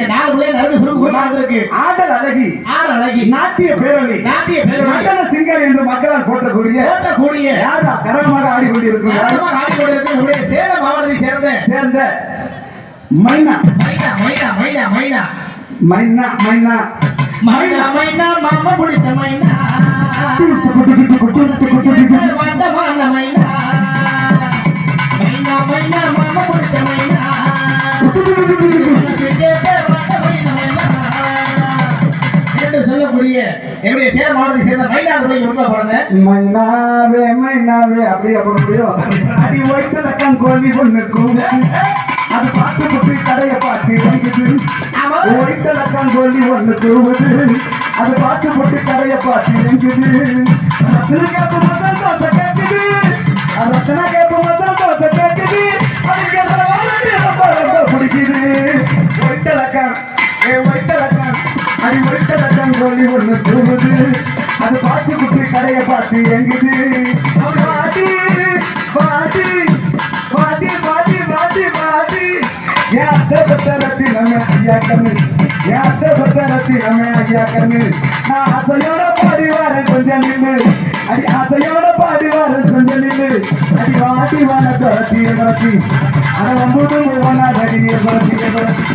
இந்த 4 பிள்ளை நறுக்கு சுருக்கு இருக்கு. ஆடல் அழகி, ஆடல் அழகி, நாட்டிய பேரொழி, நாட்டிய பேரொழி, நடன சிங்கர் என்று மக்களால் போற்றக்கூடிய யாரா கரமாக ஆடிக்கொண்டிருக்கிறார்? நம்முடைய சேலம் மாவட்டத்தை சேர்ந்த மைனா மைனா மைனா மைனா மைனா மைனா மைனா மைனா மைனா மாமா பிடிச்ச மைனா வண்டமான மைனா மைனா மைனா மாமா பிடிச்ச மைனா என்று சொல்லக்கூடிய என்னுடைய சேலம் மாவட்டத்தை சேர்ந்த மைனாவை உண்மை பாருங்க. மைனாவே மைனாவே அப்படியே போட முடியும். அடி ஒயிட்டலக்கம் கோழி ஒண்ணுக்கும் அது பார்த்து போட்டு கடையை பார்த்து இருக்குது. ஒயிட்டலக்கம் கோழி ஒண்ணு கூவுது, அது பார்த்து போட்டு கடையை பார்த்து எங்குது. ரத்தன கேப்பு மசால் தோசை கேட்குது, ரத்தன கேப்பு மசால் தோசை கேட்குது. ரொம்ப பிடிக்குது. ஒயிட்டலக்கம் ஒயிட்டலக்கம் அடி ஒயிட்டலக்கம் கோழி ஒண்ணு கூவுது, அது பார்த்து போட்டு கடையை பார்த்து எங்குது. பாட்டி பாட்டி பாட்டி பாட்டி பாட்டி பாட்டி பத்தரத்தி நம்ம ஐயா கண்ணு, பத்தரத்தி நம்ம ஐயா கண்ணு. நான் ஆசையோட பாடி வரேன் கொஞ்சம் நின்று, அடி ஆசையோட பாடி வரேன் கொஞ்சம் நின்று. அடி வாட்டி வாழ துரத்தி பரத்தி அதை வந்து ஒவ்வொன்னா கடியே பரத்தி பரத்தி.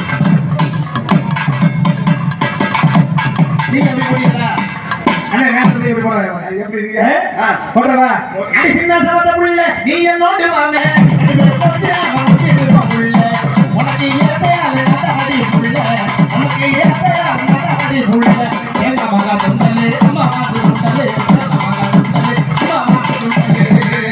நீங்க எப்படி போறீங்களா? அண்ணா நேரத்துல எப்படி போடுறாங்க? எப்படி நீங்க போடுறவா? அடி சின்ன சமத்த புள்ள நீ என்னோடு வாங்க உனக்கு ஏத்தையாரு நடாடி புள்ள, உனக்கு ஏத்தையாரு நடாடி புள்ள. எங்க மகா சுந்தலே அம்மா சுந்தலே மகா சுந்தலே அம்மா சுந்தலே.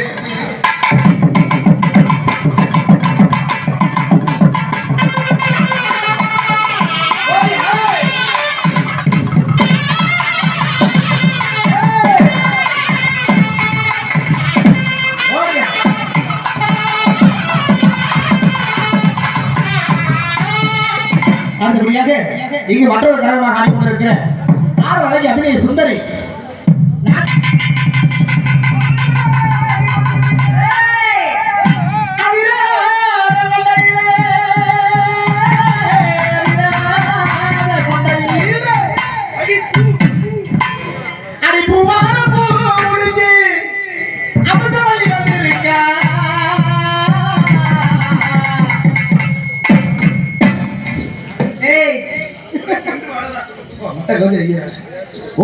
இங்கு மற்றொரு கரகமாக ஆடிக்கொண்டிருக்கிற ஆடல் அழகி அபிநய சுந்தரி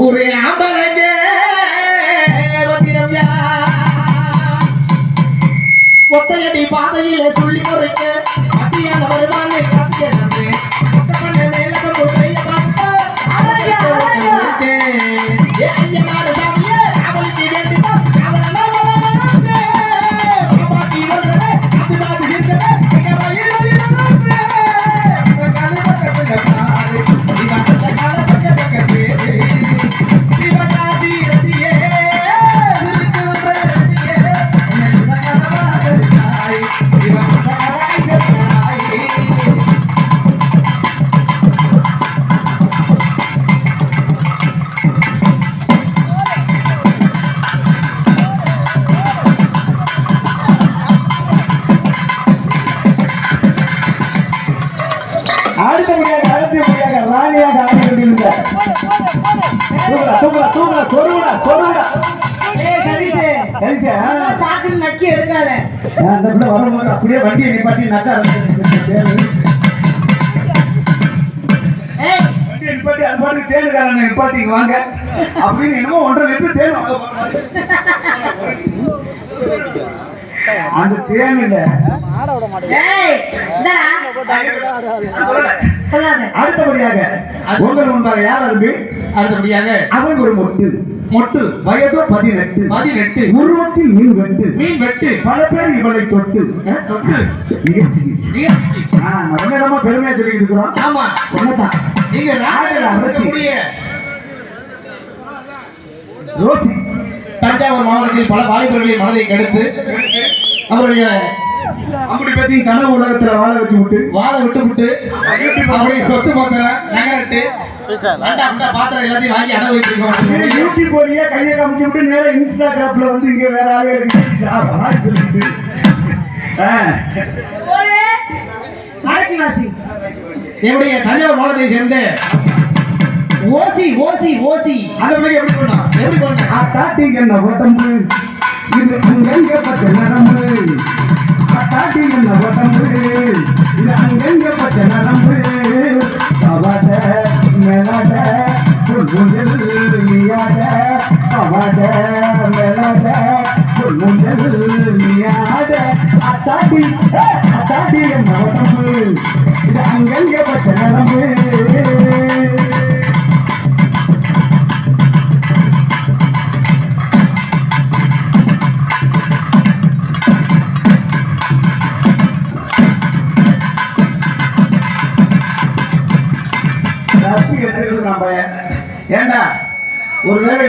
ஊரே அம்பலங்க வந்திரம்யா ஒத்தையடி பாதையில சொல்லி முறைக்க மத்தியான வருவாங்க காத்தியது ஒத்தமண்ண மேலகம் போய் பார்த்து அவளுக்கு வேண்டிதான் நக்கி எடுக்காத. வரும்போது அப்படியே வண்டியை நிப்பாட்டி நக்க நிப்பாட்டி அது பாட்டு தேனுக்காரன் நிப்பாட்டிக்கு வாங்க அப்படின்னு என்னமோ 1.5 லிட்டர் தேன் அந்த தேன் இல்ல. அடுத்தபடியாக உங்கள் முன்பாக யார் அது? அடுத்தபடியாக அவன் ஒரு மொட்டு வயதோ 18 உருவத்தில் மீன் வெட்டு பல பேர் இவளை தொட்டு நம்ம பெருமையா சொல்லி இருக்கிறோம். ஆமா ஒன்னதான் நீங்க ரோசி தஞ்சாவூர் மாவட்டத்தில் பல வாலிபர்களின் மனதை கெடுத்து அவருடைய அப்படி பத்தி கனவு உலகத்துல வாழ விட்டு அவருடைய சொத்து பாத்திரம் நகரட்டு பாத்திரம் எல்லாத்தையும் வாங்கி அடை வைத்து யூடியூப் போலியே கையை காமிச்சு விட்டு நேரம் இன்ஸ்டாகிராம்ல வந்து இங்க வேற ஆளுகளுக்கு என்னுடைய தஞ்சாவூர் மாவட்டத்தை சேர்ந்த ஓசி ஓசி ஓசி அந்த பிள்ளைக்கு எப்படி பண்ணா தாட்டி என்ன உடம்பு இது அங்கங்க பச்சை நரம்பு தாட்டி என்ன உடம்பு இது அங்கங்க பச்சை நரம்பு பவாட மேலாட புல்முஞ்சல் நீயாட பவாட மேலாட புல்முஞ்சல் நீயாட தாட்டி என்ன உடம்பு இது அங்கங்க பச்சை நரம்பு ஏண்டா ஒரு வேலை